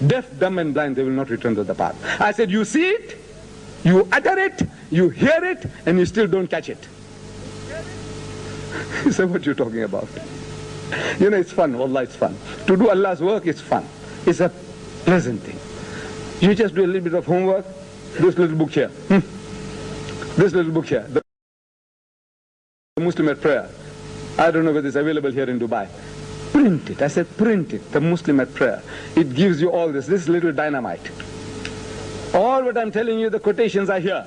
Deaf, dumb and blind, they will not return to the path. I said, you see it, you utter it, you hear it, and you still don't catch it. He said, what are you talking about? You know, it's fun, wallah, it's fun. To do Allah's work is fun. It's a pleasant thing. You just do a little bit of homework, this little book here. This little book here. The Muslim at prayer. I don't know whether it's available here in Dubai. Print it. I said, print it. The Muslim at prayer. It gives you all this. This is little dynamite. All what I'm telling you, the quotations are here.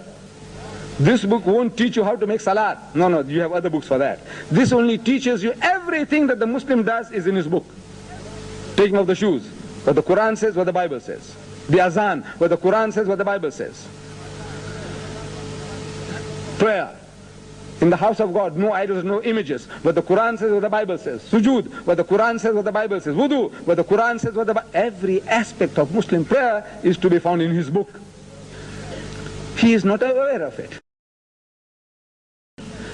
This book won't teach you how to make salat. No, no, you have other books for that. This only teaches you everything that the Muslim does is in his book. Taking off the shoes. What the Quran says, what the Bible says. The azan, what the Quran says, what the Bible says. Prayer. In the house of God, no idols, no images. What the Quran says, what the Bible says. Sujood, what the Quran says, what the Bible says. Wudu, what the Quran says, what the Bible. Every aspect of Muslim prayer is to be found in his book. He is not aware of it.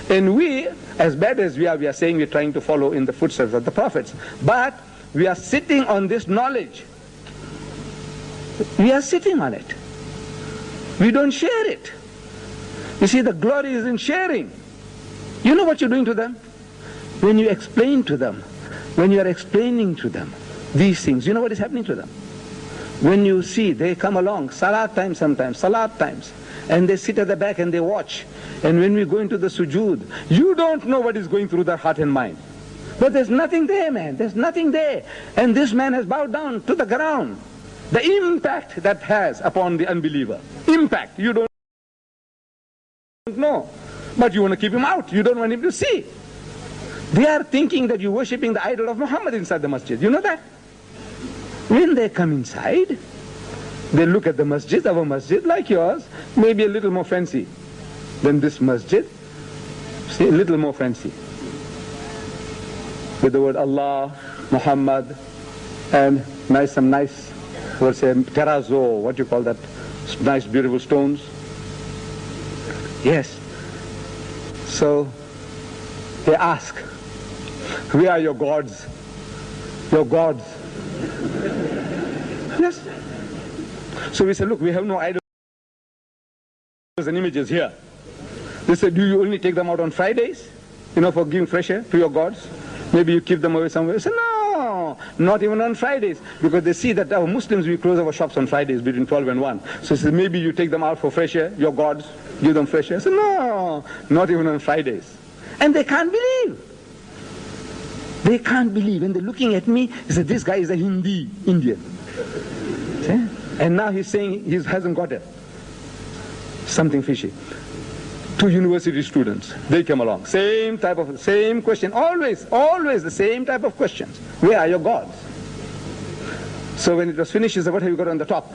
And we, as bad as we are saying we're trying to follow in the footsteps of the prophets. But we are sitting on this knowledge. We are sitting on it. We don't share it. You see, the glory is in sharing. You know what you're doing to them? When you explain to them, when you are explaining to them these things, you know what is happening to them? When you see they come along, salat time sometimes, salat times, and they sit at the back and they watch. And when we go into the sujood, you don't know what is going through their heart and mind. But there's nothing there, man. There's nothing there. And this man has bowed down to the ground. The impact that has upon the unbeliever. Impact. You don't know. But you want to keep him out. You don't want him to see. They are thinking that you're worshipping the idol of Muhammad inside the masjid. You know that? When they come inside, they look at the masjid, our masjid like yours, maybe a little more fancy than this masjid. See, a little more fancy. With the word Allah, Muhammad, and some nice, let's say, terrazzo, what you call that, nice beautiful stones. Yes. So they ask, where are your gods? Your gods. Yes. So we said, look, we have no idols and images here. They said, do you only take them out on Fridays? You know, for giving fresh air to your gods? Maybe you keep them away somewhere. I said, no, not even on Fridays. Because they see that our Muslims, we close our shops on Fridays between 12 and 1. So he said, maybe you take them out for fresh air, your gods, give them fresh air. I said, no, not even on Fridays. And they can't believe. They can't believe. And they're looking at me, he said, this guy is a Hindi Indian. See? And now he's saying he hasn't got it. Something fishy. 2 university students, they came along. Same question. Always the same type of questions. Where are your gods? So when it was finished, he said, what have you got on the top?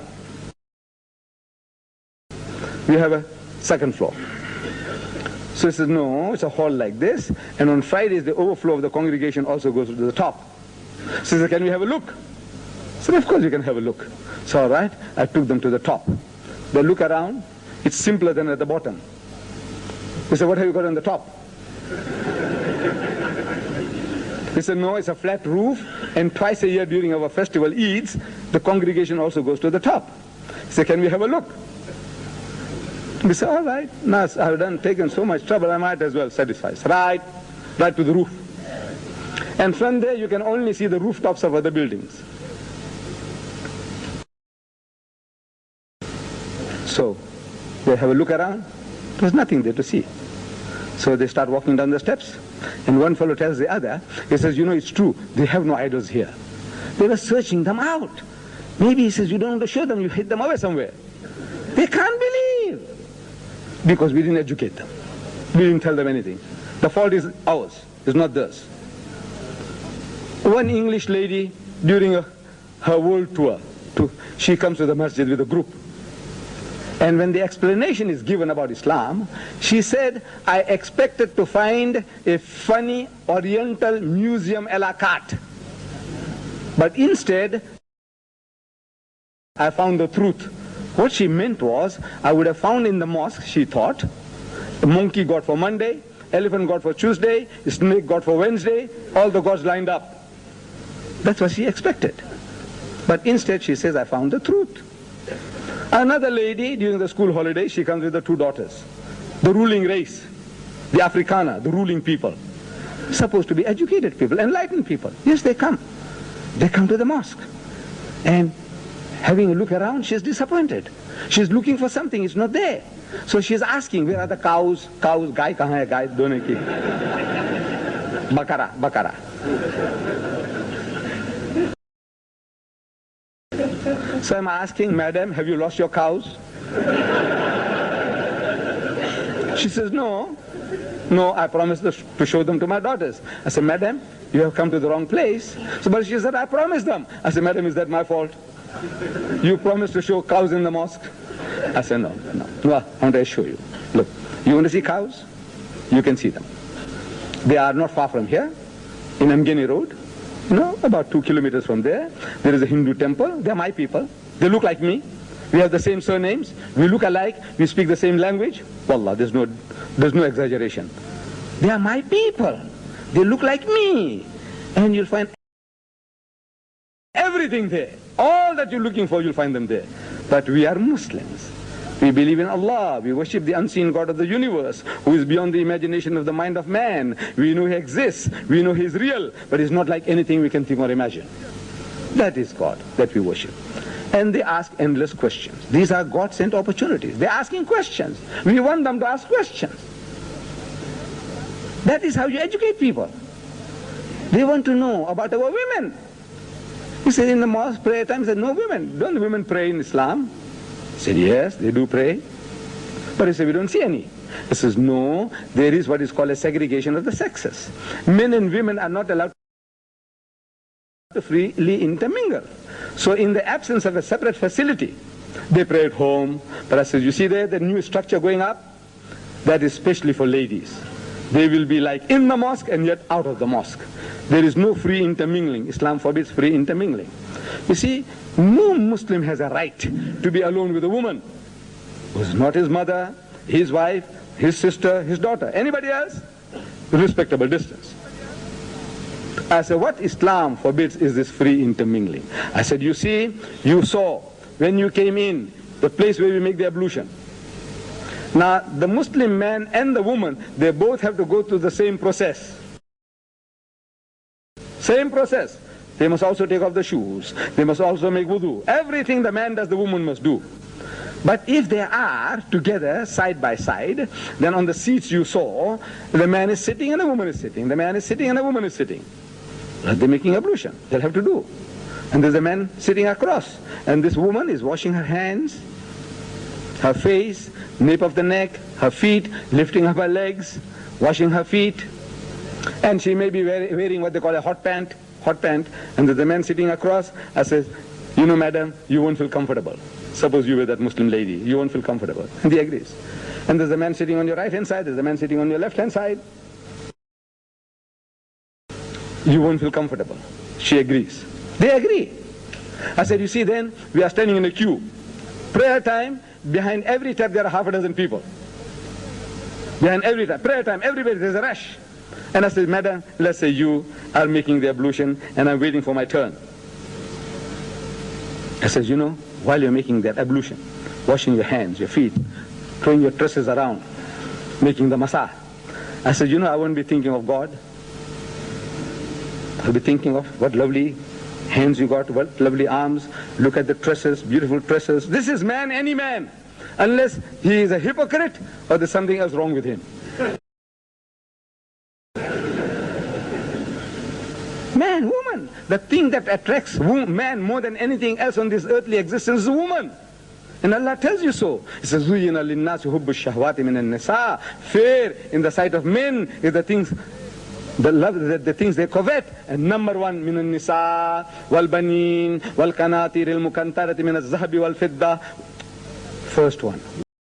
We have a second floor. So he says, no, it's a hall like this. And on Fridays, the overflow of the congregation also goes to the top. So he said, can we have a look? I said, of course you can have a look. So all right, I took them to the top. They look around. It's simpler than at the bottom. He said, what have you got on the top? He said, no, it's a flat roof, and twice a year during our festival Eids, the congregation also goes to the top. He said, can we have a look? We said, all right, now I've taken so much trouble, I might as well satisfy. Right to the roof. And from there you can only see the rooftops of other buildings. So, they have a look around, there's nothing there to see. So they start walking down the steps, and one fellow tells the other, he says, you know, it's true, they have no idols here. They were searching them out. Maybe, he says, you don't want to show them, you hid them away somewhere. They can't believe. Because we didn't educate them. We didn't tell them anything. The fault is ours, it's not theirs. One English lady, during her world tour, she comes to the masjid with a group. And when the explanation is given about Islam, she said, I expected to find a funny oriental museum a la carte. But instead, I found the truth. What she meant was, I would have found in the mosque, she thought, a monkey god for Monday, elephant god for Tuesday, snake god for Wednesday, all the gods lined up. That's what she expected. But instead she says, I found the truth. Another lady, during the school holiday, she comes with the 2 daughters. The ruling race, the Afrikaner, the ruling people. Supposed to be educated people, enlightened people. Yes, they come. They come to the mosque. And having a look around, she's disappointed. She's looking for something, it's not there. So she's asking, where are the cows? Cows, gai kahan hai, gai, dono ki. Bakara, bakara. So I'm asking, madam, have you lost your cows? She says, no. No, I promised to show them to my daughters. I said, madam, you have come to the wrong place. So, but she said, I promised them. I said, madam, is that my fault? You promised to show cows in the mosque. I said, no. I want to show you. Look, you want to see cows? You can see them. They are not far from here, in Amgeni Road. About 2 kilometers from there. There is a Hindu temple. They are my people. They look like me. We have the same surnames. We look alike. We speak the same language. Wallah, there's no exaggeration. They are my people. They look like me. And you'll find everything there. All that you're looking for, you'll find them there. But we are Muslims. We believe in Allah. We worship the unseen God of the universe, who is beyond the imagination of the mind of man. We know He exists. We know He is real. But He's not like anything we can think or imagine. That is God that we worship. And they ask endless questions. These are God-sent opportunities. They're asking questions. We want them to ask questions. That is how you educate people. They want to know about our women. He said in the mosque prayer time, he said, no women. Don't women pray in Islam? He said, yes, they do pray. But he said, we don't see any. He says, no, there is what is called a segregation of the sexes. Men and women are not allowed to freely intermingle. So in the absence of a separate facility, they pray at home. But I said, you see there, the new structure going up? That is especially for ladies. They will be like in the mosque and yet out of the mosque. There is no free intermingling. Islam forbids free intermingling. You see, no Muslim has a right to be alone with a woman who is not his mother, his wife, his sister, his daughter. Anybody else? Respectable distance. I said, what Islam forbids is this free intermingling. I said, you see, you saw when you came in the place where we make the ablution. Now, the Muslim man and the woman, they both have to go through the same process. Same process. They must also take off the shoes. They must also make wudu. Everything the man does, the woman must do. But if they are together, side by side, then on the seats you saw, the man is sitting and the woman is sitting. The man is sitting and the woman is sitting. They're making ablution. They'll have to do. And there's a man sitting across. And this woman is washing her hands, her face, nape of the neck, her feet, lifting up her legs, washing her feet. And she may be wearing what they call a hot pant, and there's a man sitting across. I says, you know, madam, you won't feel comfortable. Suppose you were that Muslim lady, you won't feel comfortable. And he agrees. And there's a man sitting on your right hand side, there's a man sitting on your left hand side. You won't feel comfortable. She agrees. They agree. I said, you see then, we are standing in a queue. Prayer time, behind every tap there are half a dozen people. Behind every tap, prayer time, everybody, there's a rush. And I said, madam, let's say you are making the ablution and I'm waiting for my turn. I said, you know, while you're making that ablution, washing your hands, your feet, throwing your tresses around, making the masah, I said, you know, I won't be thinking of God. I'll be thinking of what lovely hands you got, what lovely arms. Look at the tresses, beautiful tresses. This is man, any man, unless he is a hypocrite or there's something else wrong with him. Man, woman, the thing that attracts man more than anything else on this earthly existence is a woman. And Allah tells you so. He says, زُيِّنَ لِلنَّاسِ حُبُّ الشَّهْوَاتِ مِنَ النِّسَاءِ. Fear in the sight of men is the things, the things they covet. And number one, مِنَ النِّسَاءِ وَالْبَنِينَ وَالْقَنَاطِيرِ الْمُقَنْطَرَةِ مِنَ الذَّهَبِ وَالْفِضَّةِ. First one,